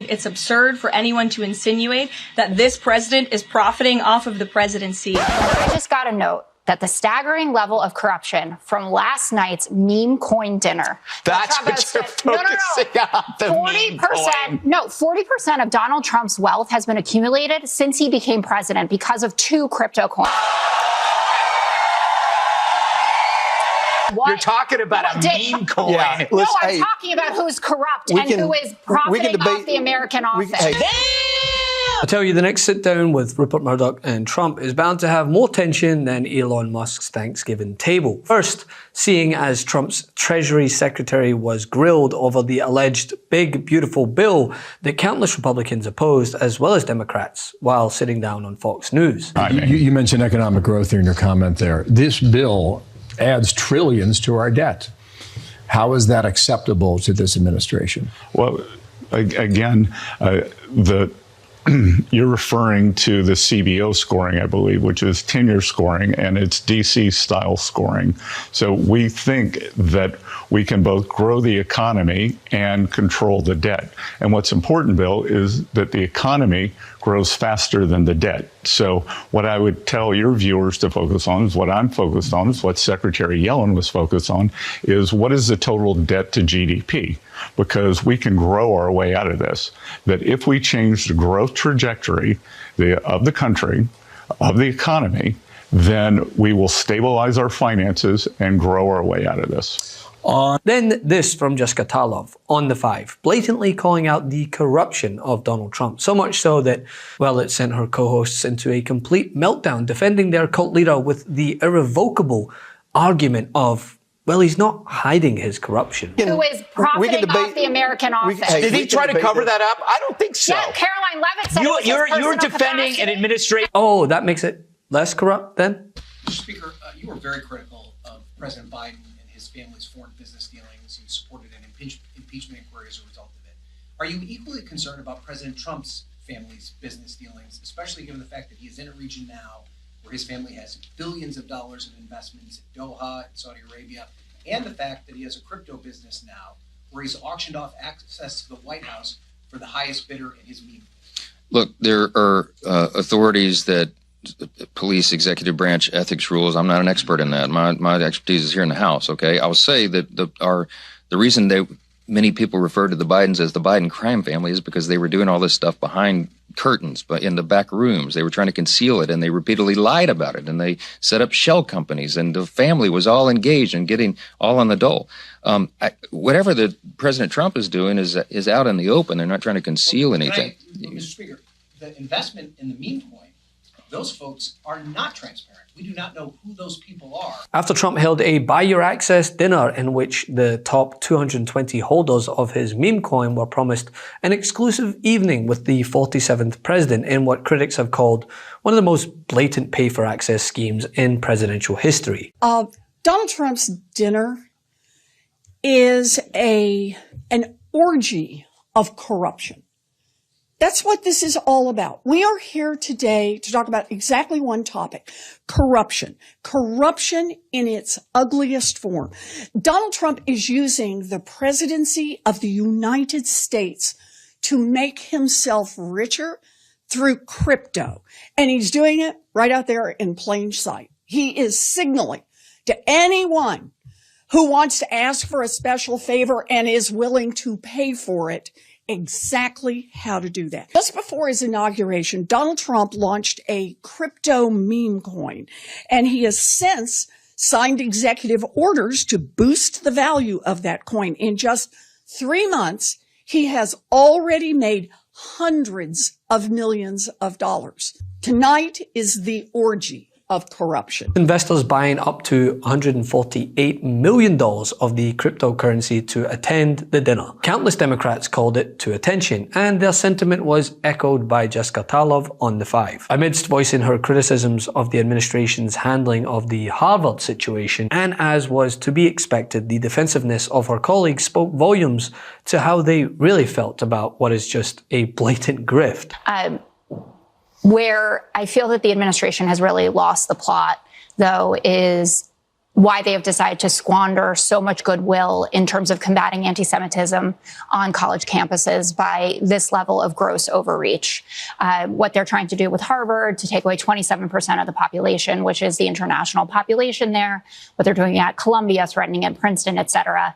It's absurd for anyone to insinuate that this president is profiting off of the presidency. I just got a note that the staggering level of corruption from last night's meme coin dinner. That's what you're focusing on, the 40%, no, 40% of Donald Trump's wealth has been accumulated since he became president because of 2 crypto coins. You're talking about a meme coin. Yeah, no, I'm talking about who's corrupt and who is profiting off the American office. I tell you, the next sit-down with Rupert Murdoch and Trump is bound to have more tension than Elon Musk's Thanksgiving table. First, seeing as Trump's Treasury Secretary was grilled over the alleged big, beautiful bill that countless Republicans opposed, as well as Democrats, while sitting down on Fox News. You mentioned economic growth in your comment there. This bill adds trillions to our debt. How is that acceptable to this administration? Well, again, you're referring to the CBO scoring, I believe, which is 10-year scoring, and it's DC-style scoring. So we think that we can both grow the economy and control the debt. And what's important, Bill, is that the economy grows faster than the debt. So what I would tell your viewers to focus on is what I'm focused on, is what Secretary Yellen was focused on, is what is the total debt to GDP? Because we can grow our way out of this. That if we change the growth trajectory of the country, of the economy, then we will stabilize our finances and grow our way out of this. Then this from Jessica Tarlov on The 5, blatantly calling out the corruption of Donald Trump. So much so that, well, it sent her co-hosts into a complete meltdown, defending their cult leader with the irrevocable argument of, well, he's not hiding his corruption. Who is profiting off the American office. Did he try to cover that up? I don't think so. Yeah, Caroline Levitt said you're defending an administration. Oh, that makes it less corrupt then? Mr. Speaker, you were very critical of President Biden and his family's foreign business dealings. You supported an impeachment inquiry as a result of it. Are you equally concerned about President Trump's family's business dealings, especially given the fact that he is in a region now where his family has billions of dollars of investments in Doha and Saudi Arabia, and the fact that he has a crypto business now where he's auctioned off access to the White House for the highest bidder in his meme? Look, there are authorities that police executive branch ethics rules. I'm not an expert in that. My expertise is here in the House. Okay, I'll say that the reason many people refer to the Bidens as the Biden crime family is because they were doing all this stuff behind curtains, but in the back rooms. They were trying to conceal it, and they repeatedly lied about it, and they set up shell companies, and the family was all engaged and getting all on the dole. Whatever the President Trump is doing is out in the open. They're not trying to conceal anything. Mr. Speaker, the investment in the meme coin, those folks are not transparent. We do not know who those people are. After Trump held a Buy Your Access dinner in which the top 220 holders of his meme coin were promised an exclusive evening with the 47th president in what critics have called one of the most blatant pay-for-access schemes in presidential history. Donald Trump's dinner is an orgy of corruption. That's what this is all about. We are here today to talk about exactly one topic: corruption. Corruption in its ugliest form. Donald Trump is using the presidency of the United States to make himself richer through crypto. And he's doing it right out there in plain sight. He is signaling to anyone who wants to ask for a special favor and is willing to pay for it exactly how to do that. Just before his inauguration, Donald Trump launched a crypto meme coin, and he has since signed executive orders to boost the value of that coin. In just 3 months, he has already made hundreds of millions of dollars. Tonight is the orgy of corruption. Investors buying up to $148 million of the cryptocurrency to attend the dinner. Countless Democrats called it to attention, and their sentiment was echoed by Jessica Tarlov on The 5. Amidst voicing her criticisms of the administration's handling of the Harvard situation, and as was to be expected, the defensiveness of her colleagues spoke volumes to how they really felt about what is just a blatant grift. Where I feel that the administration has really lost the plot, though, is why they have decided to squander so much goodwill in terms of combating anti-Semitism on college campuses by this level of gross overreach. What they're trying to do with Harvard to take away 27% of the population, which is the international population there, what they're doing at Columbia, threatening at Princeton, et cetera,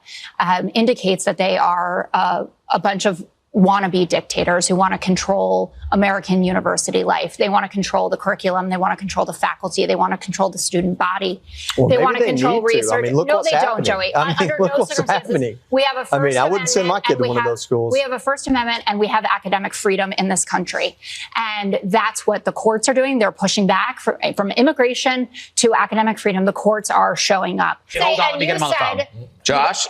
indicates that they are a bunch of wannabe dictators who want to control American university life. They want to control the curriculum. They want to control the faculty. They want to control the student body. Well, they want to control research. I mean, look no, what's they happening. don't, Joey. I mean, Under look no what's circumstances. happening. We have a First Amendment. I wouldn't send my kid to one of those schools. We have a First Amendment and we have academic freedom in this country. And that's what the courts are doing. They're pushing back from immigration to academic freedom. The courts are showing up. Hold on, let me get him on the phone. Josh?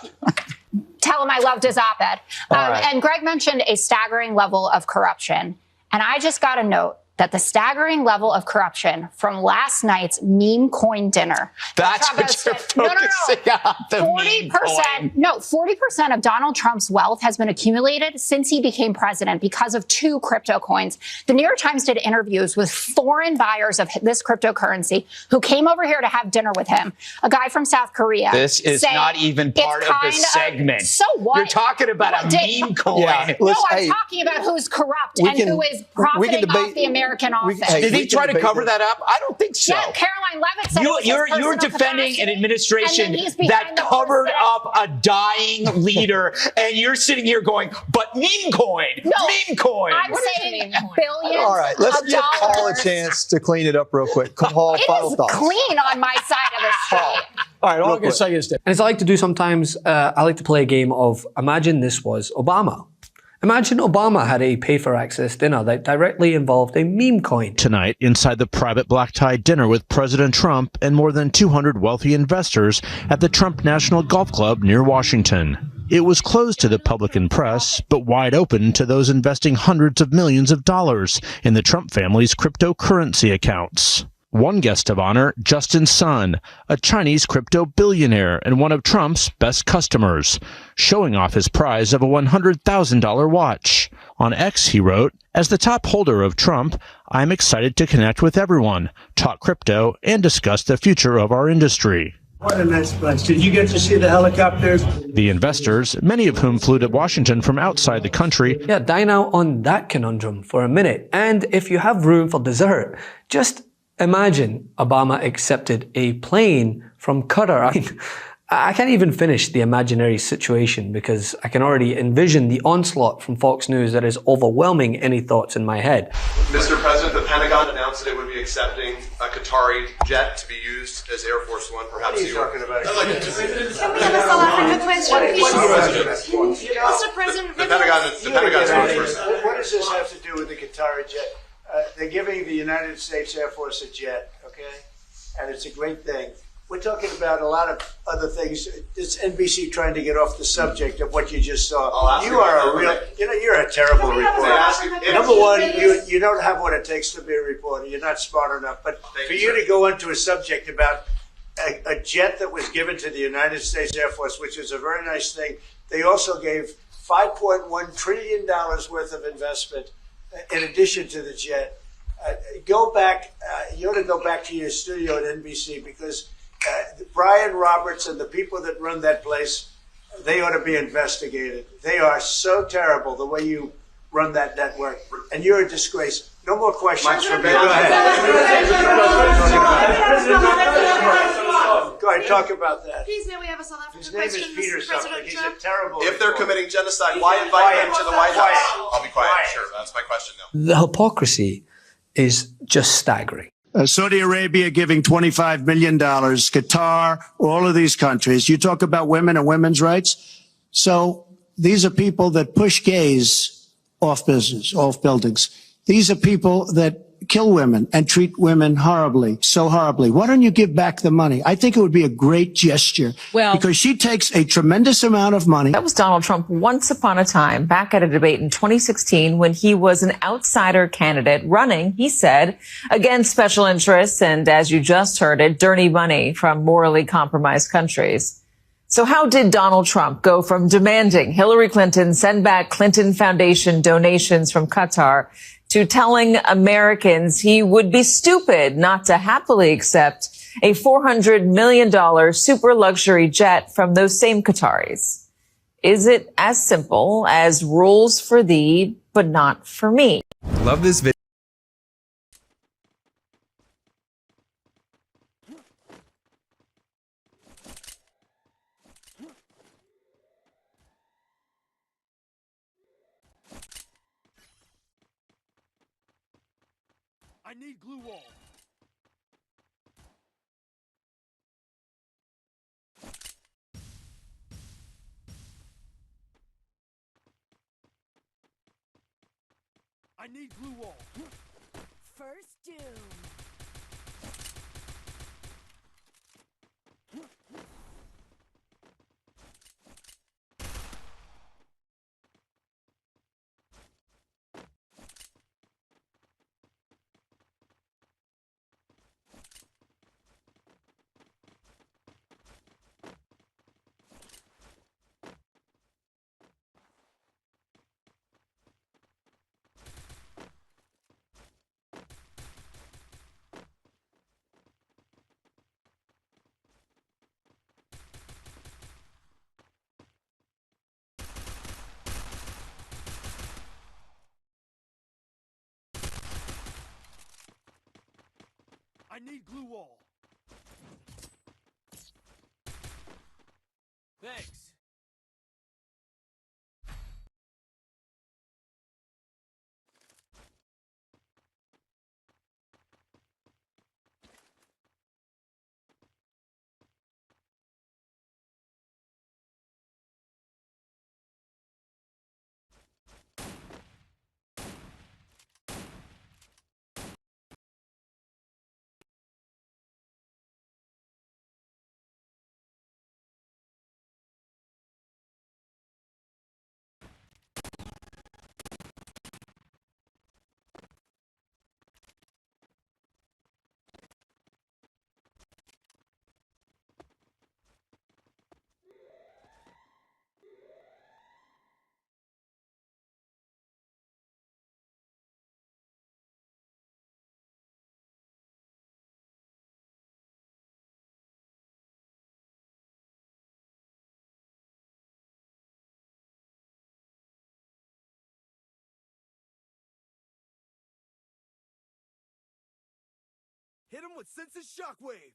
Tell him I loved his op-ed. Right. And Greg mentioned a staggering level of corruption. And I just got a note that the staggering level of corruption from last night's meme coin dinner. That's what you're focusing on, the meme coin. No, 40% of Donald Trump's wealth has been accumulated since he became president because of 2 crypto coins. The New York Times did interviews with foreign buyers of this cryptocurrency who came over here to have dinner with him. A guy from South Korea. This is not even part of the segment. So what? You're talking about a meme coin. Yeah, No, I'm talking about who's corrupt and who is profiting off the American office. Did he try to cover that up? I don't think so. Yeah, Caroline Levitt said you're defending an administration that covered up a dying leader, and you're sitting here going, but meme coin, meme coin. I'm saying billions. All right, let's of give Paul a dollars. chance to clean it up real quick. Paul, final It is thoughts. clean on my side of the street. All right, all I'm going to say is that. And as I like to do sometimes, I like to play a game of imagine this was Obama. Imagine Obama had a pay-for-access dinner that directly involved a meme coin. Tonight, inside the private black-tie dinner with President Trump and more than 200 wealthy investors at the Trump National Golf Club near Washington. It was closed to the public and press, but wide open to those investing hundreds of millions of dollars in the Trump family's cryptocurrency accounts. One guest of honor, Justin Sun, a Chinese crypto billionaire and one of Trump's best customers, showing off his prize of a $100,000 watch. On X, he wrote, "As the top holder of Trump, I'm excited to connect with everyone, talk crypto, and discuss the future of our industry." What a nice place. Did you get to see the helicopters? The investors, many of whom flew to Washington from outside the country. Yeah, dine out on that conundrum for a minute. And if you have room for dessert, just imagine Obama accepted a plane from Qatar. I mean, I can't even finish the imaginary situation because I can already envision the onslaught from Fox News that is overwhelming any thoughts in my head. Mr. President, the Pentagon announced that it would be accepting a Qatari jet to be used as Air Force One. Perhaps you talking about? I'd like to Can we have a South African question, please? Mr. President, the Pentagon's going first. What does this have to do with the Qatari jet? They're giving the United States Air Force a jet, okay? And it's a great thing. We're talking about a lot of other things. It's NBC trying to get off the subject of what you just saw. You are a real, you're a terrible reporter. Number one, you don't have what it takes to be a reporter. You're not smart enough. But for you to go into a subject about a jet that was given to the United States Air Force, which is a very nice thing, they also gave $5.1 trillion worth of investment in addition to the jet. Go back, you ought to go back to your studio at NBC because Brian Roberts and the people that run that place, they ought to be investigated. They are so terrible the way you run that network. And you're a disgrace. No more questions from me. Go ahead. Go ahead, talk about that. Please, may we have a South African His name is question, Peter Mr. something. President He's Trump? a terrible If they're reporter. committing genocide, why invite them to the White House? I'll be quiet. Sure, that's my question now. The hypocrisy is just staggering. Saudi Arabia giving $25 million, Qatar, all of these countries. You talk about women and women's rights. So these are people that push gays off buildings. These are people that kill women and treat women horribly, so horribly. Why don't you give back the money? I think it would be a great gesture because she takes a tremendous amount of money. That was Donald Trump once upon a time, back at a debate in 2016 when he was an outsider candidate running, he said, against special interests and, as you just heard it, dirty money from morally compromised countries. So how did Donald Trump go from demanding Hillary Clinton send back Clinton Foundation donations from Qatar to telling Americans he would be stupid not to happily accept a $400 million super luxury jet from those same Qataris. Is it as simple as rules for thee, but not for me? Love this video. I need glue wall. I need glue wall. First doom. I need glue wall. Thanks. Hit him with senses shockwave.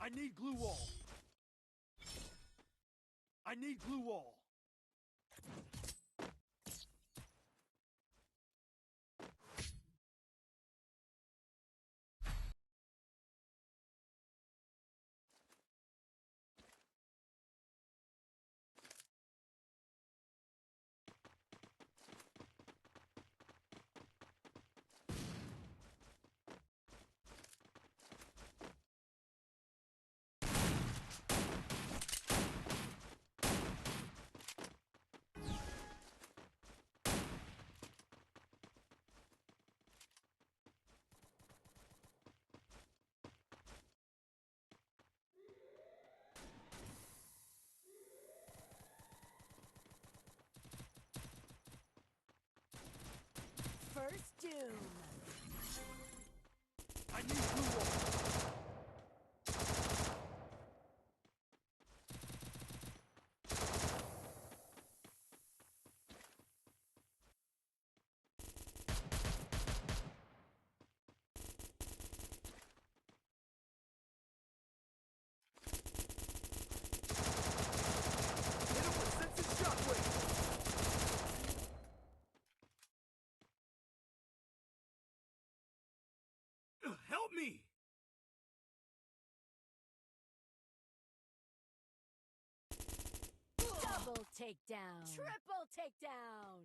I need glue wall. I need glue wall. First doom. I need glue wall. Hit him with senses shockwave. Help me! Double takedown. Triple takedown.